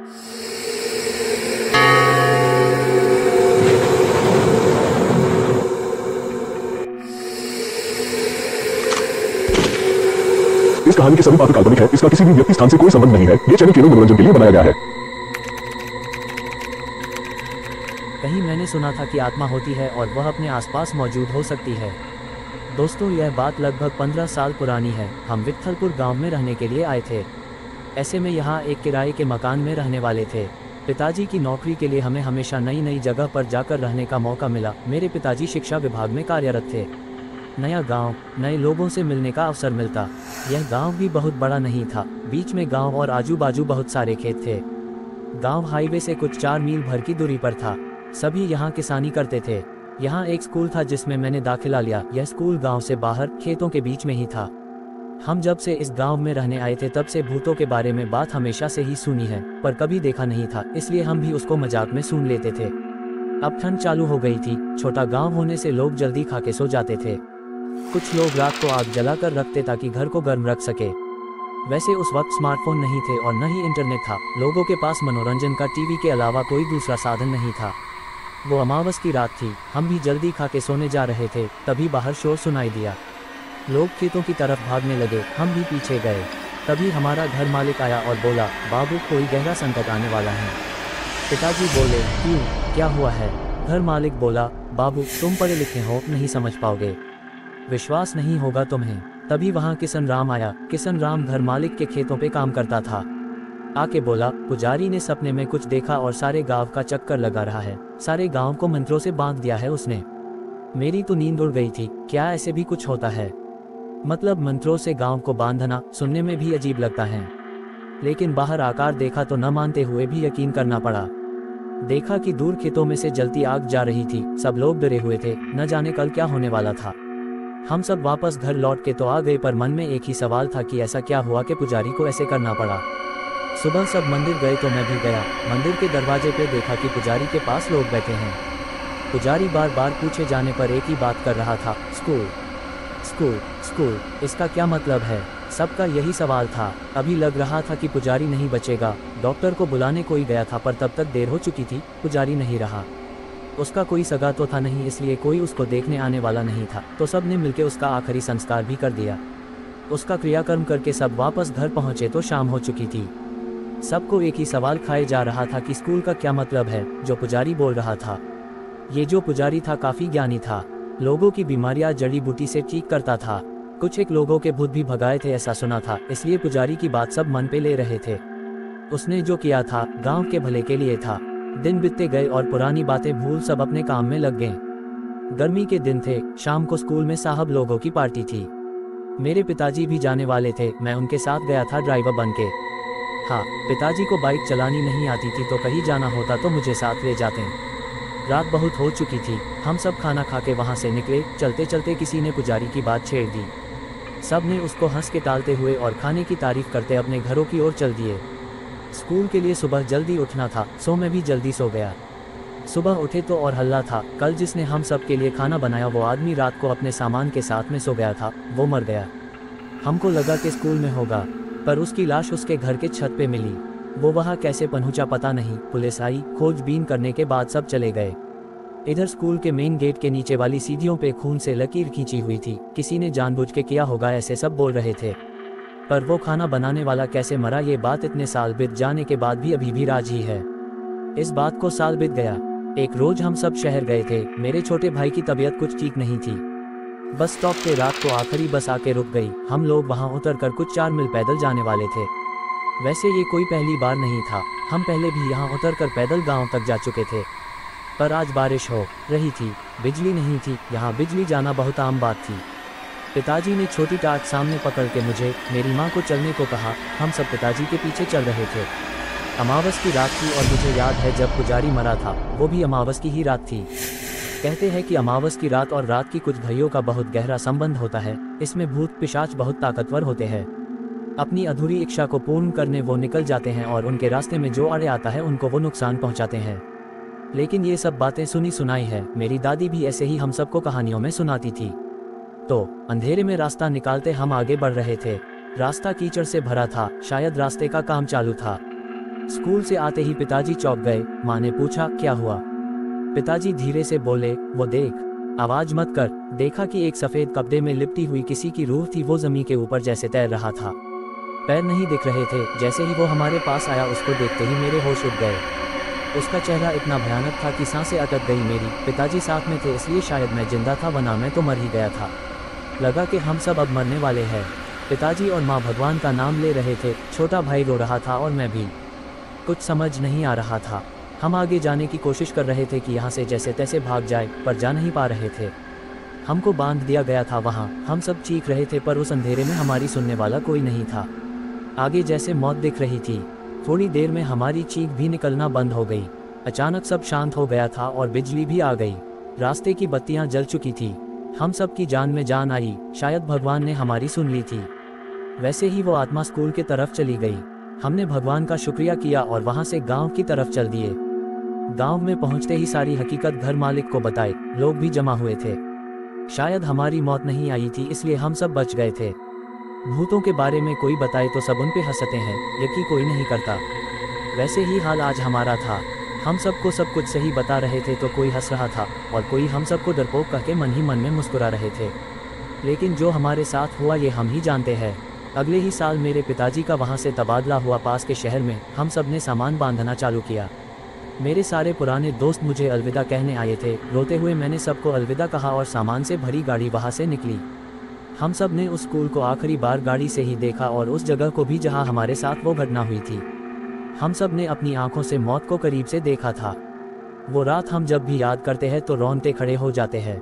इस कहानी के सभी पात्र काल्पनिक है। इसका किसी भी व्यक्ति स्थान से कोई संबंध नहीं है। ये चैनल केवल मनोरंजन के लिए बनाया गया है। कहीं मैंने सुना था कि आत्मा होती है और वह अपने आसपास मौजूद हो सकती है। दोस्तों, यह बात लगभग 15 साल पुरानी है। हम विट्ठलपुर गांव में रहने के लिए आए थे। ऐसे में यहाँ एक किराए के मकान में रहने वाले थे। पिताजी की नौकरी के लिए हमें हमेशा नई नई जगह पर जाकर रहने का मौका मिला। मेरे पिताजी शिक्षा विभाग में कार्यरत थे। नया गांव, नए लोगों से मिलने का अवसर मिलता। यह गांव भी बहुत बड़ा नहीं था। बीच में गांव और आजू बाजू बहुत सारे खेत थे। गांव हाईवे से कुछ 4 मील भर की दूरी पर था। सभी यहाँ किसानी करते थे। यहाँ एक स्कूल था जिसमें मैंने दाखिला लिया। यह स्कूल गांव से बाहर खेतों के बीच में ही था। हम जब से इस गांव में रहने आए थे तब से भूतों के बारे में बात हमेशा से ही सुनी है, पर कभी देखा नहीं था, इसलिए हम भी उसको मजाक में सुन लेते थे। अब ठंड चालू हो गई थी। छोटा गांव होने से लोग जल्दी खा के सो जाते थे। कुछ लोग रात को आग जलाकर रखते ताकि घर को गर्म रख सके। वैसे उस वक्त स्मार्टफोन नहीं थे और न ही इंटरनेट था। लोगों के पास मनोरंजन का टीवी के अलावा कोई दूसरा साधन नहीं था। वो अमावस की रात थी। हम भी जल्दी खा के सोने जा रहे थे, तभी बाहर शोर सुनाई दिया। लोग खेतों की तरफ भागने लगे। हम भी पीछे गए। तभी हमारा घर मालिक आया और बोला, बाबू, कोई गहरा संकट आने वाला है। पिताजी बोले, क्यों, क्या हुआ है? घर मालिक बोला, बाबू, तुम पढ़े लिखे हो, नहीं समझ पाओगे, विश्वास नहीं होगा तुम्हें। तभी वहाँ किशन राम आया। किशन राम घर मालिक के खेतों पे काम करता था। आके बोला, पुजारी ने सपने में कुछ देखा और सारे गांव का चक्कर लगा रहा है। सारे गांव को मंत्रों से बांध दिया है उसने। मेरी तो नींद उड़ गई थी। क्या ऐसे भी कुछ होता है? मतलब मंत्रों से गांव को बांधना सुनने में भी अजीब लगता है, लेकिन बाहर आकार देखा तो न मानते हुए भी यकीन करना पड़ा। देखा कि दूर खेतों में से जलती आग जा रही थी। सब लोग डरे हुए थे, न जाने कल क्या होने वाला था। हम सब वापस घर लौट के तो आ गए, पर मन में एक ही सवाल था कि ऐसा क्या हुआ कि पुजारी को ऐसे करना पड़ा। सुबह सब मंदिर गए तो मैं भी गया। मंदिर के दरवाजे पे देखा कि पुजारी के पास लोग बैठे हैं। पुजारी बार बार पूछे जाने पर एक ही बात कर रहा था, स्कूल स्कूल स्कूल, इसका क्या मतलब है? सबका यही सवाल था। अभी लग रहा था कि पुजारी नहीं बचेगा। डॉक्टर को बुलाने कोई गया था, पर तब तक देर हो चुकी थी। पुजारी नहीं रहा। उसका कोई सगा तो था नहीं, इसलिए कोई उसको देखने आने वाला नहीं था। तो सब ने मिलकर उसका आखिरी संस्कार भी कर दिया। उसका क्रियाकर्म करके सब वापस घर पहुंचे तो शाम हो चुकी थी। सबको एक ही सवाल खाए जा रहा था कि स्कूल का क्या मतलब है, जो पुजारी बोल रहा था। ये जो पुजारी था काफी ज्ञानी था। लोगों की बीमारियां जड़ी बूटी से ठीक करता था। कुछ एक लोगों के भूत भी भगाए थे, ऐसा सुना था, इसलिए पुजारी की बात सब मन पे ले रहे थे। उसने जो किया था गांव के भले के लिए था। दिन बीतते गए और पुरानी बातें भूल सब अपने काम में लग गए। गर्मी के दिन थे। शाम को स्कूल में साहब लोगों की पार्टी थी। मेरे पिताजी भी जाने वाले थे। मैं उनके साथ गया था ड्राइवर बन के। हाँ, पिताजी को बाइक चलानी नहीं आती थी, तो कहीं जाना होता तो मुझे साथ ले जाते। रात बहुत हो चुकी थी। हम सब खाना खा के वहाँ से निकले। चलते चलते किसी ने पुजारी की बात छेड़ दी। सब ने उसको हंस के टालते हुए और खाने की तारीफ करते अपने घरों की ओर चल दिए। स्कूल के लिए सुबह जल्दी उठना था, सो मैं भी जल्दी सो गया। सुबह उठे तो और हल्ला था। कल जिसने हम सब के लिए खाना बनाया वो आदमी रात को अपने सामान के साथ में सो गया था। वो मर गया। हमको लगा कि स्कूल में होगा, पर उसकी लाश उसके घर के छत पे मिली। वो वहाँ कैसे पहुंचा पता नहीं। पुलिस आई, खोजबीन करने के बाद सब चले गए। इधर स्कूल के मेन गेट के नीचे वाली सीढ़ियों पे खून से लकीर खींची हुई थी। किसी ने जानबूझ के किया होगा, ऐसे सब बोल रहे थे। पर वो खाना बनाने वाला कैसे मरा, ये बात इतने साल बीत जाने के बाद भी अभी भी राज ही है। इस बात को साल बीत गया। एक रोज हम सब शहर गए थे। मेरे छोटे भाई की तबीयत कुछ ठीक नहीं थी। बस स्टॉप पे रात को आखिरी बस आके रुक गई। हम लोग वहाँ उतरकर कुछ 4 मील पैदल जाने वाले थे। वैसे ये कोई पहली बार नहीं था। हम पहले भी यहाँ उतरकर पैदल गांव तक जा चुके थे। पर आज बारिश हो रही थी, बिजली नहीं थी। यहाँ बिजली जाना बहुत आम बात थी। पिताजी ने छोटी टाट सामने पकड़ के मुझे, मेरी माँ को चलने को कहा। हम सब पिताजी के पीछे चल रहे थे। अमावस की रात थी और मुझे याद है जब पुजारी मरा था, वो भी अमावस की ही रात थी। कहते हैं कि अमावस की रात और रात की कुछ घड़ियों का बहुत गहरा संबंध होता है। इसमें भूत पिशाच बहुत ताकतवर होते हैं। अपनी अधूरी इच्छा को पूर्ण करने वो निकल जाते हैं और उनके रास्ते में जो अड़े आता है उनको वो नुकसान पहुंचाते हैं। लेकिन ये सब बातें सुनी सुनाई है। मेरी दादी भी ऐसे ही हम सबको कहानियों में सुनाती थी। तो अंधेरे में रास्ता निकालते हम आगे बढ़ रहे थे। रास्ता कीचड़ से भरा था। शायद रास्ते का काम चालू था। स्कूल से आते ही पिताजी चौंक गए। माँ ने पूछा, क्या हुआ? पिताजी धीरे से बोले, वो देख। आवाज मत कर। देखा कि एक सफेद कपड़े में लिपटी हुई किसी की रूह थी। वो जमीन के ऊपर जैसे तैर रहा था, पैर नहीं दिख रहे थे। जैसे ही वो हमारे पास आया, उसको देखते ही मेरे होश उड़ गए। उसका चेहरा इतना भयानक था कि सांसें अटक गई मेरी। पिताजी साथ में थे, इसलिए शायद मैं जिंदा था, वरना मैं तो मर ही गया था। लगा कि हम सब अब मरने वाले हैं। पिताजी और माँ भगवान का नाम ले रहे थे। छोटा भाई रो रहा था और मैं भी। कुछ समझ नहीं आ रहा था। हम आगे जाने की कोशिश कर रहे थे कि यहाँ से जैसे तैसे भाग जाए, पर जा नहीं पा रहे थे। हमको बांध दिया गया था वहाँ। हम सब चीख रहे थे, पर उस अंधेरे में हमारी सुनने वाला कोई नहीं था। आगे जैसे मौत दिख रही थी। थोड़ी देर में हमारी चीख भी निकलना बंद हो गई। अचानक सब शांत हो गया था और बिजली भी आ गई। रास्ते की बत्तियां जल चुकी थी। हम सब की जान में जान आई। शायद भगवान ने हमारी सुन ली थी। वैसे ही वो आत्मा स्कूल की तरफ चली गई। हमने भगवान का शुक्रिया किया और वहां से गांव की तरफ चल दिए। गांव में पहुंचते ही सारी हकीकत घर मालिक को बताई। लोग भी जमा हुए थे। शायद हमारी मौत नहीं आई थी, इसलिए हम सब बच गए थे। भूतों के बारे में कोई बताए तो सब उन पे हंसते हैं, यकीन कोई नहीं करता। वैसे ही हाल आज हमारा था। हम सबको सब कुछ सही बता रहे थे तो कोई हंस रहा था और कोई हम सबको डरपोक कह के मन ही मन में मुस्कुरा रहे थे। लेकिन जो हमारे साथ हुआ ये हम ही जानते हैं। अगले ही साल मेरे पिताजी का वहाँ से तबादला हुआ पास के शहर में। हम सब ने सामान बांधना चालू किया। मेरे सारे पुराने दोस्त मुझे अलविदा कहने आए थे। रोते हुए मैंने सबको अलविदा कहा और सामान से भरी गाड़ी वहाँ से निकली। हम सब ने उस स्कूल को आखिरी बार गाड़ी से ही देखा और उस जगह को भी जहाँ हमारे साथ वो घटना हुई थी। हम सब ने अपनी आंखों से मौत को करीब से देखा था। वो रात हम जब भी याद करते हैं तो रोंदते खड़े हो जाते हैं।